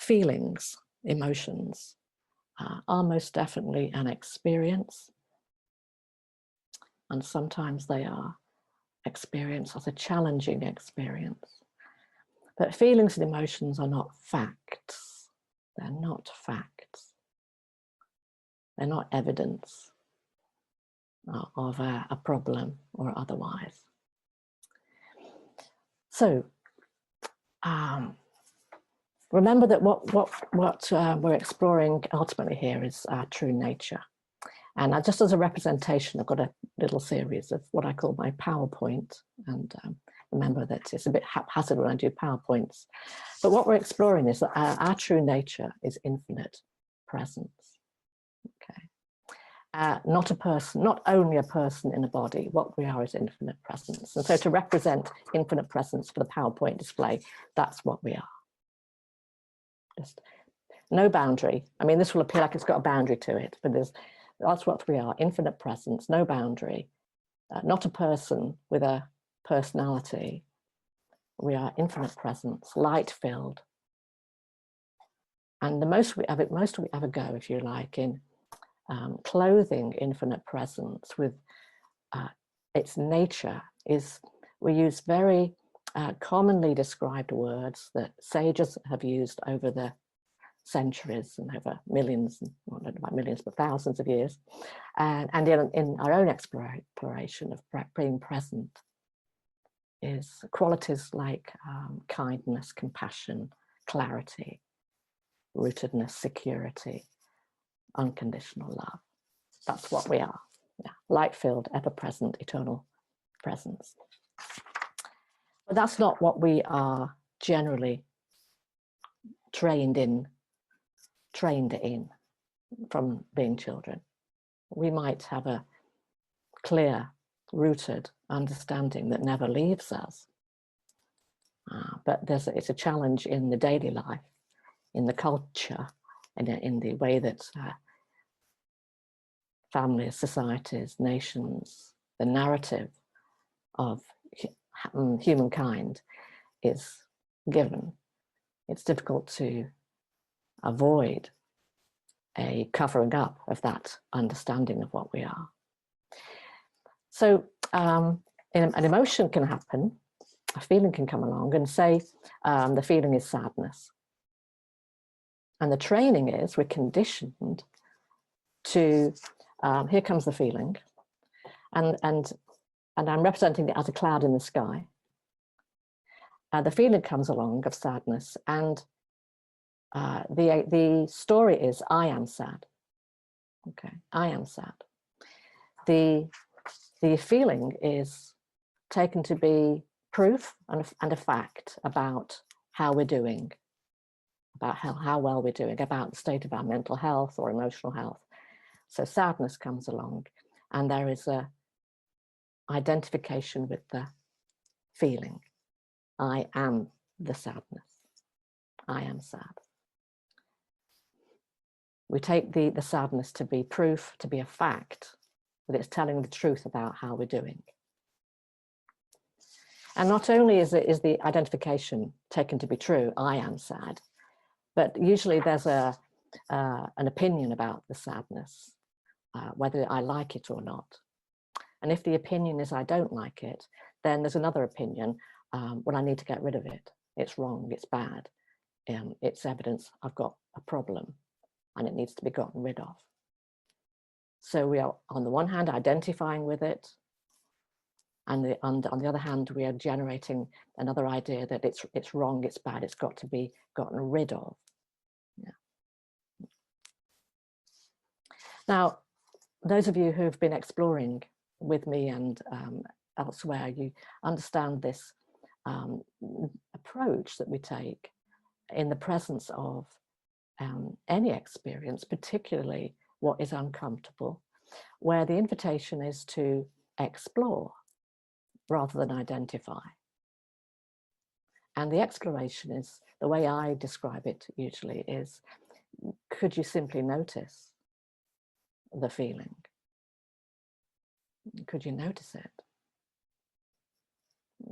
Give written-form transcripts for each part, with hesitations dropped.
feelings, emotions, are most definitely an experience. And sometimes they are experienced as a challenging experience. But feelings and emotions are not facts. They're not facts. They're not evidence of a problem or otherwise. So remember that what we're exploring ultimately here is our true nature. And just as a representation, I've got a little series of what I call my PowerPoint. And remember that it's a bit haphazard when I do PowerPoints. But what we're exploring is that our true nature is infinite presence. Okay. Not a person, not only a person in a body. What we are is infinite presence. And so to represent infinite presence for the PowerPoint display, that's what we are. Just no boundary. I mean, this will appear like it's got a boundary to it, but that's what we are, infinite presence, no boundary, not a person with a personality. We are infinite presence, light-filled. And the most we ever go, if you like, in clothing infinite presence with its nature is we use very commonly described words that sages have used over the centuries and over millions, well, not about millions, but thousands of years. And in our own exploration of being present is qualities like kindness, compassion, clarity, rootedness, security, unconditional love. That's what we are. Yeah. Light-filled, ever-present, eternal presence. But that's not what we are generally trained in from being children. We might have a clear, rooted understanding that never leaves us. But it's a challenge in the daily life, in the culture, and in the way that families, societies, nations, the narrative of humankind is given. It's difficult to avoid a covering up of that understanding of what we are. So an emotion can happen, a feeling can come along, and say the feeling is sadness. And the training is we're conditioned to, here comes the feeling, and I'm representing it as a cloud in the sky. The feeling comes along of sadness, and the story is I am sad. Okay, I am sad. The feeling is taken to be proof and a fact about how we're doing, about how well we're doing, about the state of our mental health or emotional health. So sadness comes along, and there is a identification with the feeling. I am the sadness. I am sad. We take the sadness to be proof, to be a fact, that it's telling the truth about how we're doing. And not only is the identification taken to be true, I am sad, but usually there's an opinion about the sadness, whether I like it or not. And if the opinion is I don't like it, then there's another opinion, well, I need to get rid of it. It's wrong, it's bad. It's evidence I've got a problem and it needs to be gotten rid of. So we are, on the one hand, identifying with it, and on the other hand, we are generating another idea that it's wrong, it's bad, it's got to be gotten rid of. Yeah. Now, those of you who've been exploring with me and elsewhere, you understand this approach that we take in the presence of any experience, particularly what is uncomfortable, where the invitation is to explore rather than identify. And the exploration is, the way I describe it usually is, could you simply notice the feeling? Could you notice it?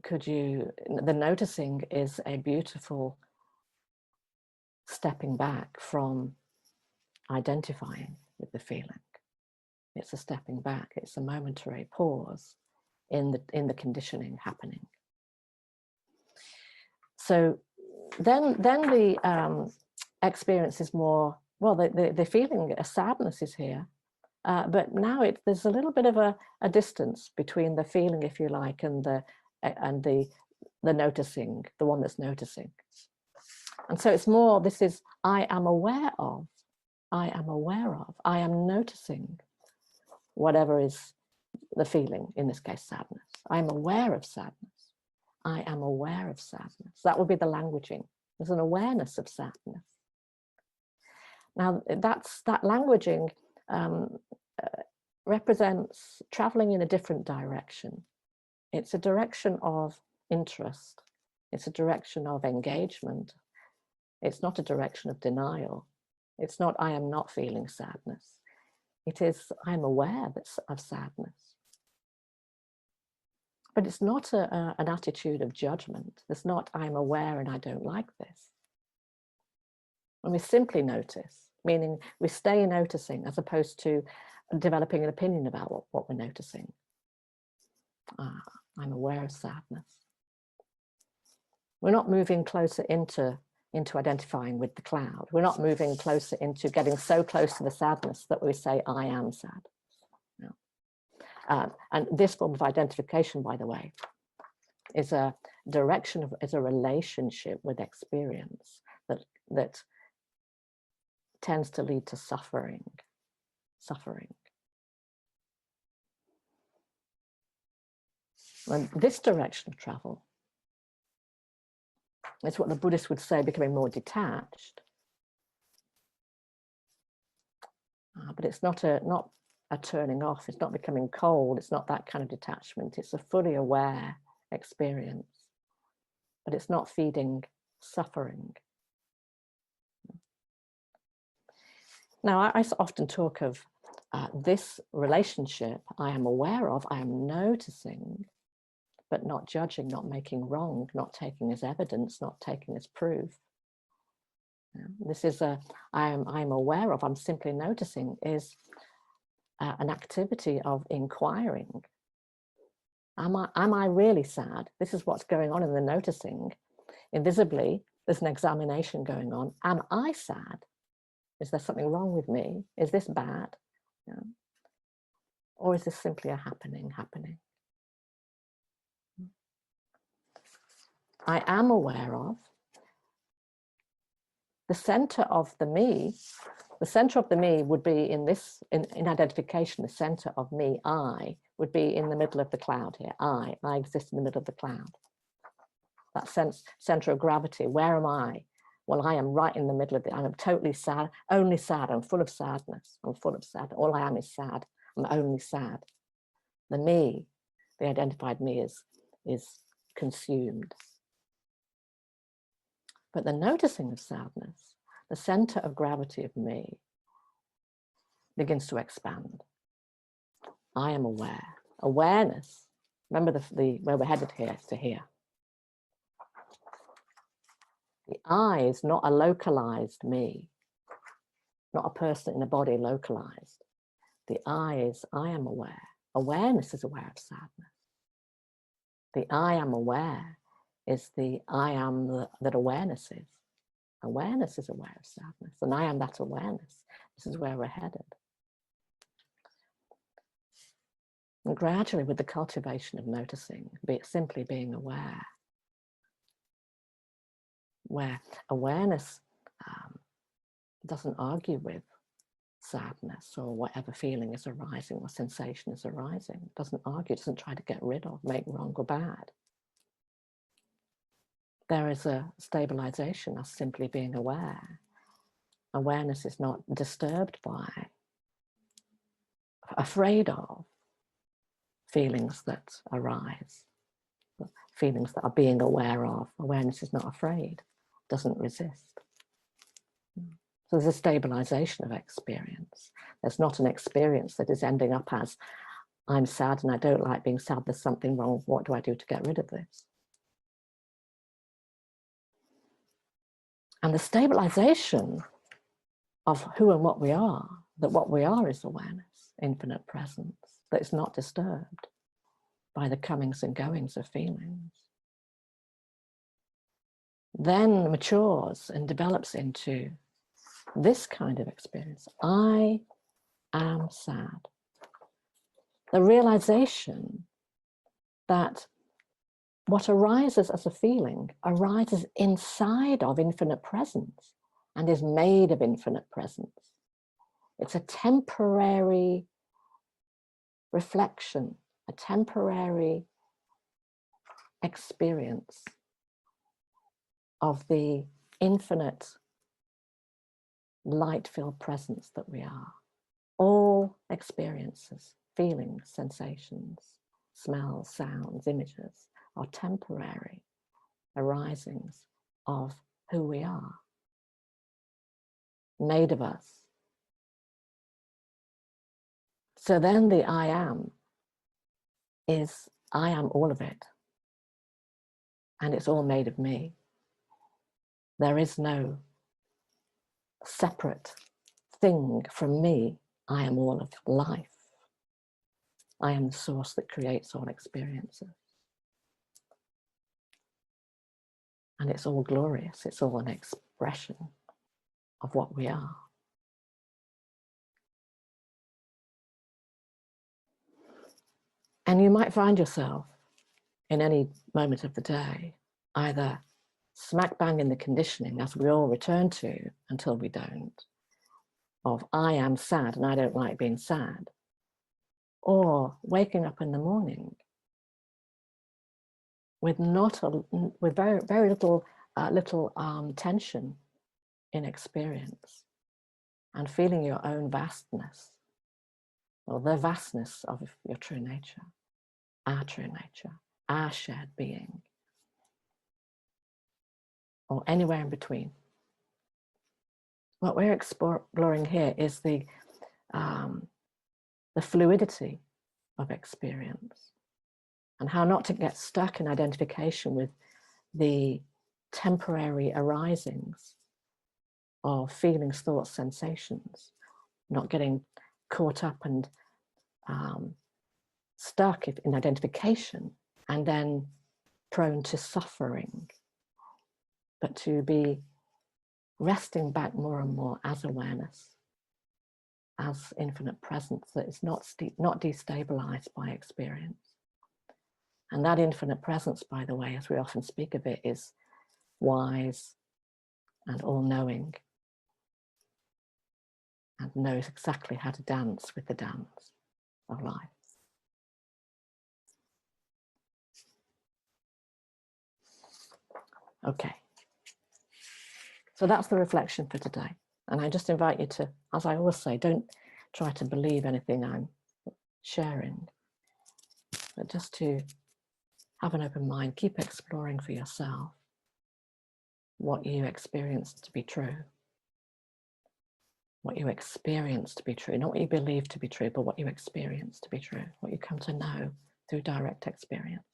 Could you, the noticing is a beautiful stepping back from identifying with the feeling. It's a stepping back. It's a momentary pause in the conditioning happening. So then the experience is more, well, the feeling, a sadness is here, but now there's a little bit of a distance between the feeling, if you like, and the noticing, the one that's noticing. And so it's more, this is, I am aware of, I am noticing whatever is the feeling, in this case, sadness. I'm aware of sadness. I am aware of sadness. That would be the languaging. There's an awareness of sadness. Now, that languaging represents traveling in a different direction. It's a direction of interest. It's a direction of engagement. It's not a direction of denial. It's not, I am not feeling sadness. It is, I'm aware of sadness. But it's not an attitude of judgment. It's not, I'm aware and I don't like this. And we simply notice, meaning we stay noticing as opposed to developing an opinion about what we're noticing. I'm aware of sadness. We're not moving closer into identifying with the cloud. We're not moving closer into getting so close to the sadness that we say, I am sad. No. And this form of identification, by the way, is a direction is a relationship with experience that tends to lead to suffering. And this direction of travel, it's what the Buddhists would say, becoming more detached. But it's not a turning off. It's not becoming cold. It's not that kind of detachment. It's a fully aware experience, but it's not feeding suffering. Now, I often talk of this relationship I am aware of, I am noticing, but not judging, not making wrong, not taking as evidence, not taking as proof. This is I'm aware of, I'm simply noticing, is an activity of inquiring. Am I really sad? This is what's going on in the noticing. Invisibly, there's an examination going on. Am I sad? Is there something wrong with me? Is this bad? Or is this simply a happening? I am aware of the center of the me. The center of the me would be in identification, the center of me, I, would be in the middle of the cloud here. I exist in the middle of the cloud. That center of gravity, where am I? Well, I am right in the middle of it. I'm totally sad, only sad. I'm full of sadness. I'm full of sad. All I am is sad. I'm only sad. The me, the identified me, is consumed. But the noticing of sadness, the center of gravity of me, begins to expand. I am aware. Awareness, remember where we're headed here to here. The I is not a localized me, not a person in a body localized. The I is, I am aware. Awareness is aware of sadness. The I am aware is the I am that awareness is. Awareness is aware of sadness, and I am that awareness. This is where we're headed. And gradually, with the cultivation of noticing, simply being aware, where awareness doesn't argue with sadness or whatever feeling is arising or sensation is arising, doesn't argue, doesn't try to get rid of, make wrong or bad. There is a stabilization as simply being aware. Awareness is not disturbed by, afraid of feelings that arise, feelings that are being aware of. Awareness is not afraid, doesn't resist. So there's a stabilization of experience. There's not an experience that is ending up as, I'm sad and I don't like being sad, there's something wrong, what do I do to get rid of this? And the stabilization of who and what we are, that what we are is awareness, infinite presence, that is not disturbed by the comings and goings of feelings, then matures and develops into this kind of experience. I am sad. The realization that what arises as a feeling arises inside of infinite presence and is made of infinite presence. It's a temporary reflection, a temporary experience of the infinite light-filled presence that we are. All experiences, feelings, sensations, smells, sounds, images are temporary arisings of who we are, made of us. So then the I am is, I am all of it, and it's all made of me. There is no separate thing from me. I am all of life. I am the source that creates all experiences. And it's all glorious. It's all an expression of what we are. And you might find yourself in any moment of the day, either smack bang in the conditioning, as we all return to until we don't, of I am sad and I don't like being sad, or waking up in the morning with very little tension in experience, and feeling your own vastness, or the vastness of your true nature, our shared being, or anywhere in between. What we're exploring here is the fluidity of experience, and how not to get stuck in identification with the temporary arisings of feelings, thoughts, sensations, not getting caught up and stuck in identification and then prone to suffering, but to be resting back more and more as awareness, as infinite presence that is not destabilized by experience. And that infinite presence, by the way, as we often speak of it, is wise and all-knowing, and knows exactly how to dance with the dance of life. Okay. So that's the reflection for today. And I just invite you to, as I always say, don't try to believe anything I'm sharing, but just to have an open mind, keep exploring for yourself what you experience to be true. What you experience to be true, not what you believe to be true, but what you experience to be true, what you come to know through direct experience.